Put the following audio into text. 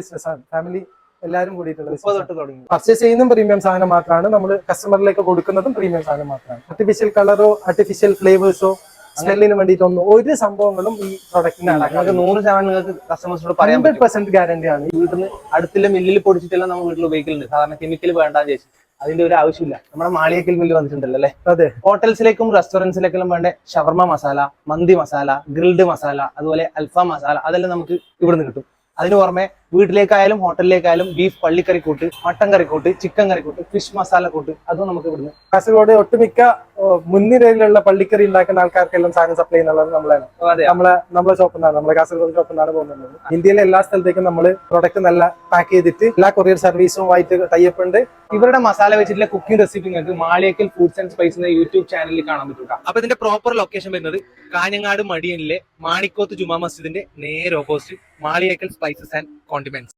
ബിസിനസ്സാണ്, ഫാമിലി എല്ലാവരും കൂടിയിട്ടുള്ള പർച്ചേസ് ചെയ്യുന്നതും പ്രീമിയം സാധനം മാത്രമാണ്, നമ്മൾ കസ്റ്റമറിലേക്ക് കൊടുക്കുന്നതും പ്രീമിയം സാധനം മാത്രമാണ്. ആർട്ടിഫിഷ്യൽ കളറോ ആർട്ടിഫിഷ്യൽ ഫ്ലേവേഴ്സോ സ്മെല്ലിന് വേണ്ടിയിട്ടൊന്നും ഒരു സംഭവങ്ങളും ഈ പ്രൊഡക്റ്റിനാണ്. 100% നിങ്ങൾക്ക് കസ്റ്റമേഴ്സിനോട് പറയാൻ 100% ഗ്യാരണ്ടി ആണ്. വീട്ടിൽ നിന്ന് അടുത്തുള്ള മില്ലിൽ പൊടിച്ചിട്ടെല്ലാം നമ്മൾ വീട്ടിൽ ഉപയോഗിക്കുന്നുണ്ട്. സാധാരണ കെമിക്കൽ വേണ്ടാന്ന് ചോദിച്ചു, അതിന്റെ ഒരു ആവശ്യമില്ല. നമ്മുടെ മാളിയേക്കൽ മില്ല് വന്നിട്ടുണ്ടല്ലോ അല്ലേ? അതെ. ഹോട്ടൽസിലേക്കും റെസ്റ്റോറൻറ്റ്സിലേക്കും വേണ്ട ഷവർമ മസാല, മന്തി മസാല, ഗ്രിൽഡ് മസാല, അതുപോലെ അൽഫാം മസാല, അതെല്ലാം നമുക്ക് ഇവിടുന്ന് കിട്ടും. അതിന് പുറമെ വീട്ടിലേക്കായാലും ഹോട്ടലിലേക്കായാലും ബീഫ് പള്ളിക്കറിക്കൂട്ട്, മട്ടൻ കറിക്കൂട്ട്, ചിക്കൻ കറിക്കൂട്ട്, ഫിഷ് മസാല കൂട്ട്, അതും നമുക്ക് ഇവിടുന്ന്. കാസർഗോഡ് ഒട്ടുമിക്ക മുൻനിരയിലുള്ള പള്ളിക്കറി ഉണ്ടാക്കുന്ന ആൾക്കാർക്കെല്ലാം സാധനം സപ്ലൈ ചെയ്യുന്നുള്ളത് നമ്മളാണ്. നമ്മളെ ഷോപ്പിൽ നിന്നാണ്, നമ്മളെ കാസർഗോഡ് ഷോപ്പിൽ നിന്നാണ് പോകുന്നത്. ഇന്ത്യയിലെ എല്ലാ സ്ഥലത്തേക്കും നമ്മൾ പ്രൊഡക്റ്റ് നല്ല പാക്ക് ചെയ്തിട്ട് എല്ലാ കൊറിയർ സർവീസുമായിട്ട് ടൈപ്പ് ഉണ്ട്. ഇവരുടെ മസാല വെച്ചിട്ടുള്ള കുക്കിംഗ് റെസിപ്പി നിങ്ങൾക്ക് മാളിയേക്കൽ ഫുഡ്സ് ആൻഡ് സ്പൈസ് എന്ന യൂട്യൂബ് ചാനലിൽ കാണാൻ പറ്റും. അപ്പൊ ഇതിന്റെ പ്രോപ്പർ ലൊക്കേഷൻ വരുന്നത് കാഞ്ഞങ്ങാട് മടിയനിലെ മാണിക്കോത്ത് ജുമാ മസ്ജിദിന്റെ നേരെ opposite Maliyekkal spices and condiments.